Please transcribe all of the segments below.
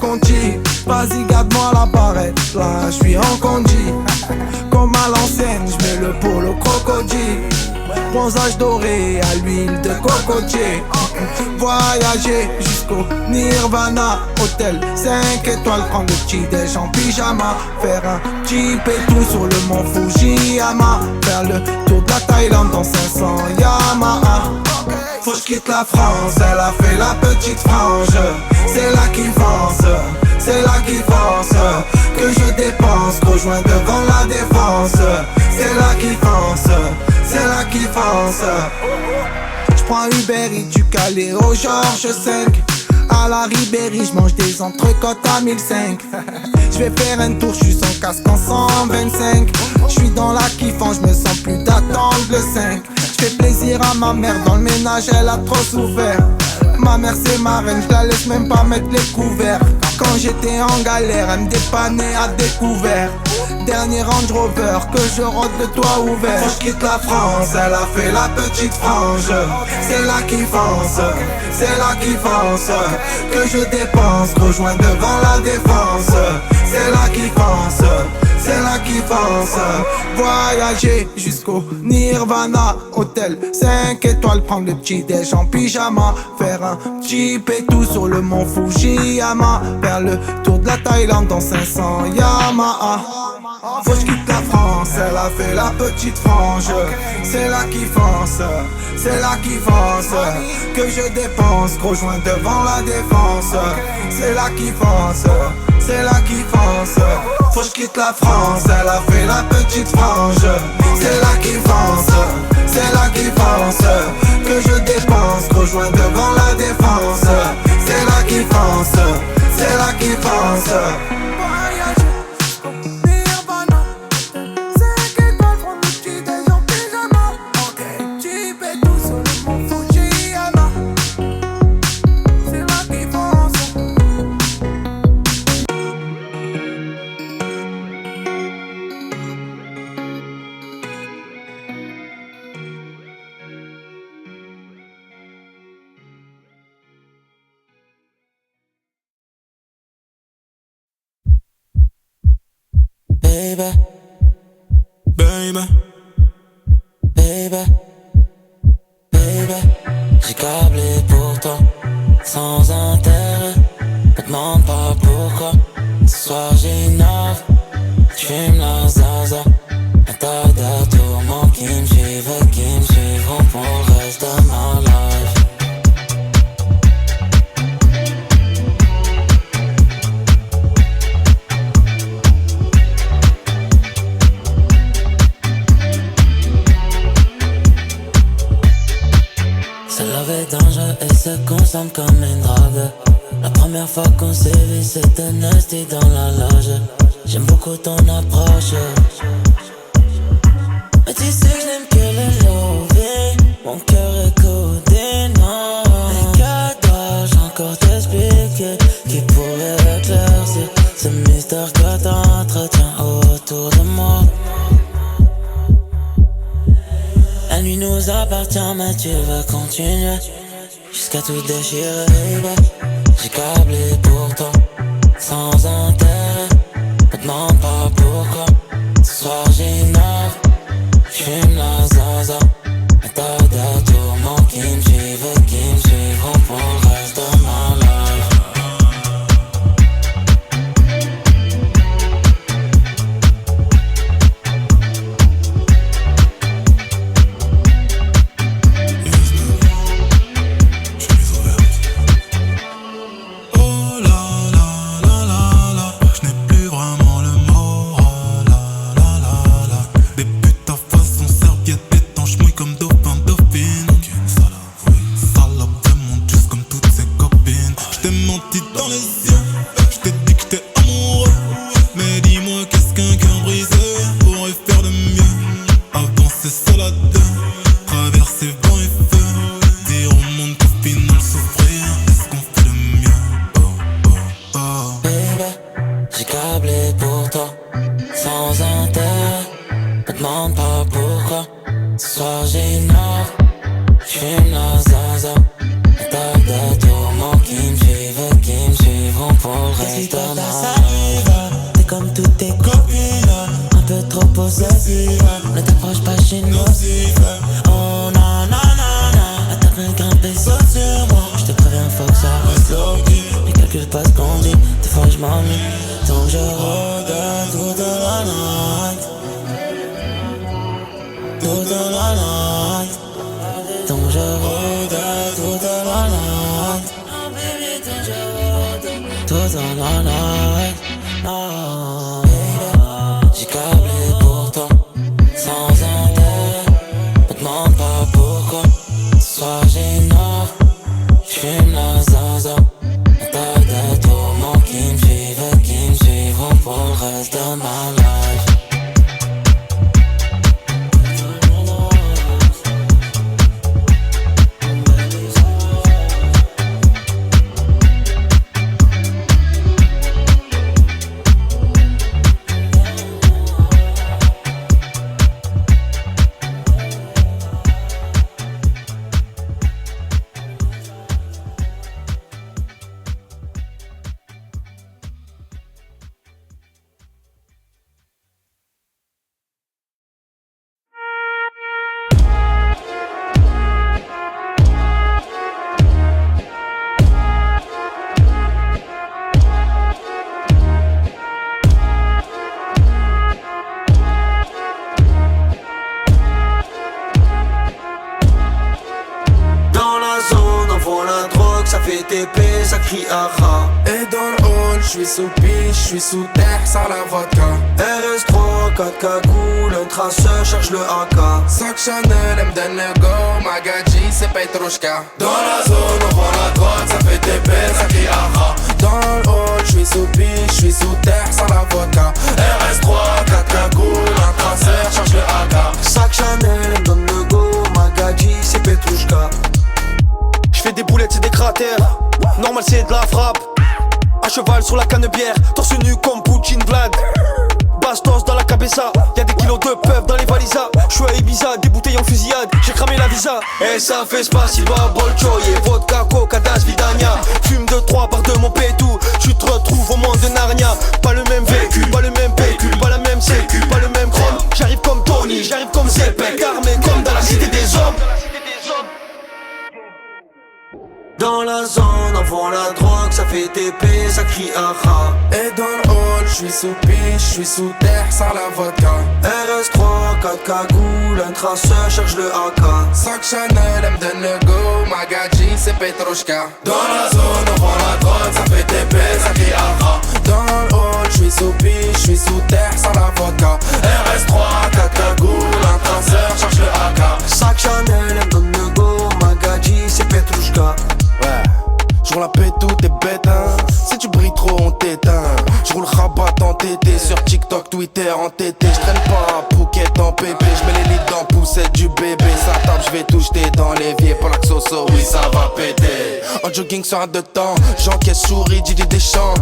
Conti, vas-y garde-moi la barrette, là j'suis en condi. Comme à l'ancienne, j'mets le polo crocodile. Bronzage doré à l'huile de cocotier. Voyager jusqu'au Nirvana. Hôtel 5 étoiles, prendre le petit déj en pyjama. Faire un jeep et tout sur le mont Fujiyama. Faire le tour de la Thaïlande dans 500 Yamaha. Faut que j'quitte la France, elle a fait la petite frange. C'est là qu'il pense, c'est là qu'il pense. Que je dépense, rejoins devant la défense. C'est là qu'il pense, c'est là qu'il pense. J'prends Uber Eats du Calais au Georges 5. À la Ribéry, j'mange des entrecôtes à 1005. J'vais faire un tour, j'suis sans casque en 125. J'suis dans la kiffant, j'me sens plus d'attendre le 5. J'fais plaisir à ma mère, dans le ménage elle a trop souffert. Ma mère c'est ma reine, j'la laisse même pas mettre les couverts. Quand j'étais en galère, elle me dépannait à découvert. Dernier Range Rover, que je rentre de toit ouvert. Quand j'quitte la France, elle a fait la petite frange. C'est là qu'il pense, c'est là qu'il pense. Que je dépense, rejoins devant la défense. C'est là qu'il pense, c'est là qu'il pense. Voyager jusqu'au Nirvana. Hôtel 5 étoiles, prendre le petit déj en pyjama. Faire un jeep et tout sur le mont Fujiyama. Faire le tour de la Thaïlande dans 500 Yamaha. Faut que j'quitte la France, elle a fait la petite frange. C'est là qu'il fonce, c'est là qu'il fonce. Que je dépense, rejoins devant la défense. C'est là qu'il fonce, c'est là qu'il fonce. Faut que j'quitte la France, elle a fait la petite frange. C'est là qu'il fonce, c'est là qu'il fonce. Que je dépense, rejoins devant la défense. C'est là qu'il fonce, c'est là qu'il fonce. Baby, baby, baby, baby, j'ai câblé pour toi, sans intérêt. Me demande pas pourquoi. Ce soir j'innove, j'fume la zaza. Un tas de tourments qui me suivront pour le reste de ma life. Ce love est dangereux et se consomme comme une drogue. La première fois qu'on s'est vu c'était nasty dans la loge. J'aime beaucoup ton approche. Mais tu sais que j'aime que le loving. Mon cœur est codé, non. Mais que dois-je encore t'expliquer qui pourrait éclaircir ce mystère que t'entretiens autour de moi? La nuit nous appartient mais tu veux continuer jusqu'à tout déchirer, baby. J'ai câblé pour toi, sans intérêt. Me demande pas pourquoi. Ce soir j'innove, j'fume la zaza. Un tas de tourments qui me suivront pour le reste de ma life. J'fume la zaza. Un tas de tourments qui me suivront pour le reste de ma salive. T'es comme toutes tes copines, un peu trop possessive. Ne t'approche pas chez nous. Oh na na na na. T'as plein grimpé saute sur moi. J'te préviens faut que ça reste low-key. Les calculs pas ce qu'on dit, des fois j'm'ennuie. Donc je regarde toute la night. Toute la night. Donc je regarde toute la night. Toute la night. Oh, baby. J'ai câblé pour toi, sans intérêt. Me demande pas pourquoi. Ce soir j'innove, j'fume la zaza. Un tas de tourments qui me suivront pour le reste de ma life. Ça crie aha. Et dans le hall, j'suis sous piche, j'suis sous terre, sans la vodka. RS3, 4 cagoules, un traceur, cherche le AK. Sac Chanel, elle me donne le go, Magadji, c'est Petrushka. Dans la zone, on vend la drogue, ça fait TP, ça crie aha. Dans le hall, j'suis sous piche, j'suis sous terre, sans la vodka. RS3, 4 cagoules, un traceur, cherche le AK. Sac Chanel, elle me donne le go, Magadji, c'est Petrushka. J'fais des boulettes, c'est des cratères. Normal, c'est de la frappe. À cheval sur la canne-bière, torse nu comme Poutine Vlad. Bastos dans la cabessa, y'a des kilos de puff dans les valisas. J'suis à Ibiza, des bouteilles en fusillade, j'ai cramé la visa. Et ça fait spasiba, bolchoye, vodka, coca, das, vidania. Fume de 3 par 2 mon pétou, tu te retrouves au monde de Narnia. Pas le même vécu, pas le même pécule, pas la même sécu, pas le même chrome. J'arrive comme Tony, j'arrive comme Zepek, armé comme dans la cité des hommes. Dans la zone, on vend la drogue, ça fait TP, ça crie aha. Et dans le hall, j'suis sous piche, j'suis sous terre, sans la vodka. RS3, 4 cagoules, un traceur, cherche le AK. Sac Chanel, elle me donne le go, Magadji, c'est Petrushka. Dans la zone, on vend la drogue, ça fait TP, ça crie aha. Dans le hall, j'suis sous piche, j'suis sous terre, sans la vodka. RS3, 4 cagoules, un traceur, cherche le AK. Sac Chanel, elle me donne le go, Magadji, c'est Petrushka. Ouais, j'roule la paix, tout est bête, hein. Si tu brilles trop, on t'éteint. J'roule rabat en TT, sur TikTok, Twitter, en TT. J'traîne pas à Phuket en pépé. J'mets les litres dans poussette du bébé. Ça tape, j'vais tout jeter dans l'évier. Pour la xoxo, oui, ça va péter. En jogging sur un de temps, j'encaisse souris, Didi Deschamps.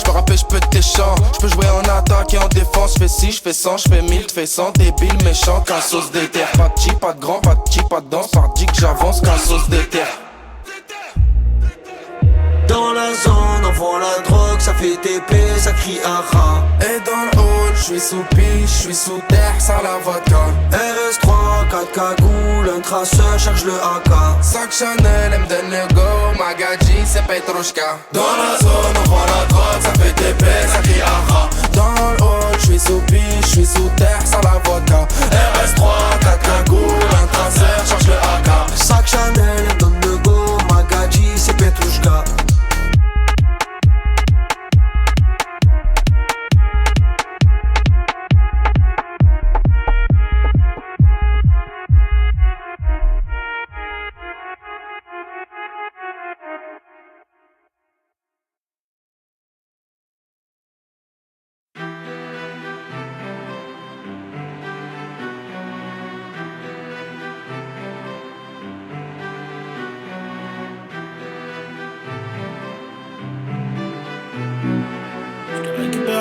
J'peux rapper, j'peux tes chants. J'peux jouer en attaque et en défense. J'fais 6, j'fais 100, j'fais 1000, j'fais 100. Débile, méchant, qu'un sauce d'éther. Pas de chi, pas de grand, pas de chi, pas de danse. Par dit que j'avance, qu'un sauce d'éther. Dans la zone, on vend la drogue, ça fait TP, ça crie aha. Et dans le hall, j'suis sous piche, j'suis sous terre, sans la vodka. RS3, 4 cagoules, un traceur, cherche le AK. Sac Chanel, elle me donne le go, Magadji, c'est Petrushka. Dans la zone, on vend la drogue, ça fait TP, ça crie aha. Dans le hall, j'suis sous piche, j'suis sous terre, sans la vodka. RS3, 4 cagoules, un traceur, cherche le AK. Sac Chanel, elle me donne le go, Magadji, c'est Petrushka.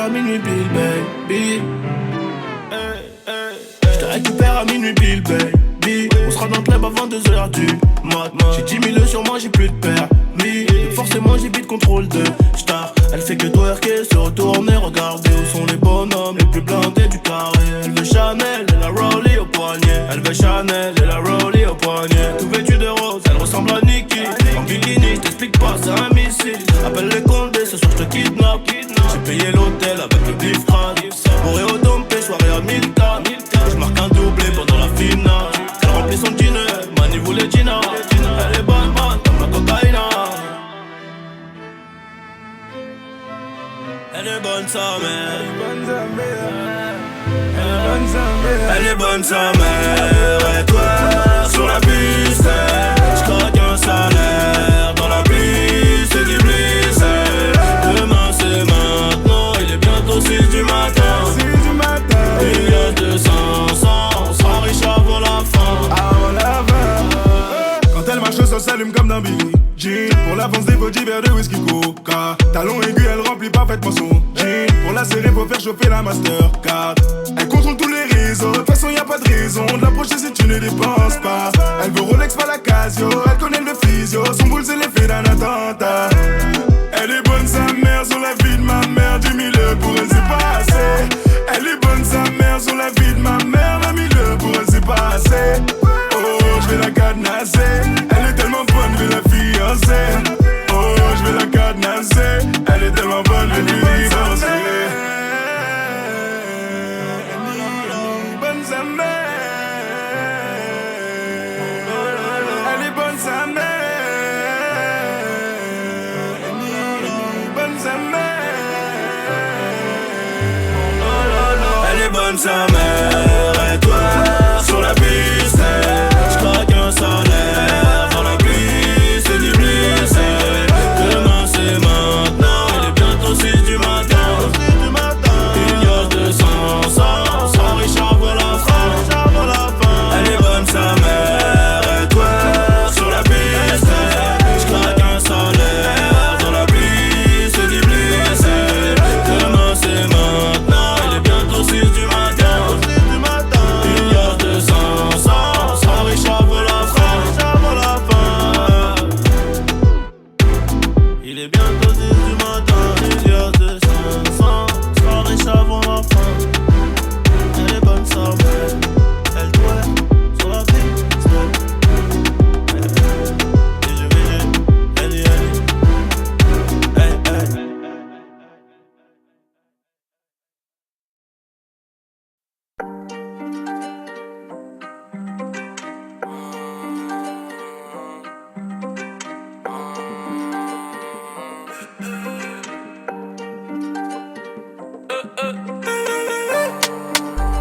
À minuit pile, baby. J'te récupère à minuit pile, baby. On sera dans le club à 22h du mat. J'ai 10 000 sur moi, j'ai plus de permis. Forcément, j'ai vite contrôle de star. Elle fait que twerker, se retourner, regarder où sont les bonhommes les plus blindés du carré. Elle veut Chanel et la Rollie au poignet. Elle veut Chanel et la Rollie au poignet. Tout vêtu de rose, elle ressemble à Nicki. En bikini, je t'explique pas, c'est un missile. Appelle les condés, ce soir je te kidnappe. J'ai payé l'hôtel avec le beef crade. Moré au dompé, soirée à 1000K. Je marque un doublé pendant la finale. Elle remplit son dîner, Mani voulait Gina. Elle est bonne, comme la cocaïne. Elle est bonne sa mère. Elle est bonne sa mère. Et toi sur la piste, j'craque un salaire. Dans la pluie c'est du bliss. Demain c'est maintenant. Il est bientôt 6 du matin. Il y a 200, on sera riche avant la fin. Quand elle marche ça s'allume comme dans Billie Jean. Pour l'avance des petits verres de whisky coca. Talon aigu elle remplit parfaitement son jean. Pour la serrer faut faire chauffer la Mastercard. Elle contrôle tous les réseaux, de toute façon y'a pas de raison de l'approcher si tu ne dépenses pas. Elle veut Rolex pas la Casio, elle connaît le physio. Son boule c'est l'effet d'un attentat. Elle est bonne sa mère sur la vie de ma mère. 10 000 pour elle c'est pas assez. Elle est bonne sa mère sur la vie de ma mère. 20 000 pour elle c'est pas assez. Oh je vais la cadenasser. Elle est tellement bonne je vais la fiancer. Oh je vais la cadenasser. Elle est tellement bonne je vais lui divorcer. Elle est bonne sa mère. Elle est bonne sa mère. Et toi sur la piste, j'craque un salaire. Dans la pluie c'est du bliss. Demain c'est maintenant. Il est bientôt 6 du matin. Il y a 200, on sera riche avant la fin. Elle est bonne sa mère. Et toi sur la piste, j'craque un salaire. Dans la pluie c'est du bliss. Demain c'est maintenant. Il est bientôt 6 du matin. Il y a 200, on sera riche avant la fin. Il est bientôt 6 du matin. Il y a 200, on sera riche avant la fin. Elle est bonne sa mère. Elle doit sur la piste. Et je vais, elle y est. Hey, hey.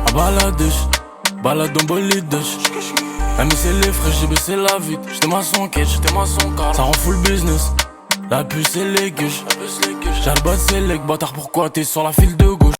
À baladèche, balade en bolidèche. Elle me c'est les frais, j'ai baissé la vitre. J'étais ma son quête, ça rend full business. La puce et les gueuches. J'ai le bas de ses legs, bâtard pourquoi t'es sur la file de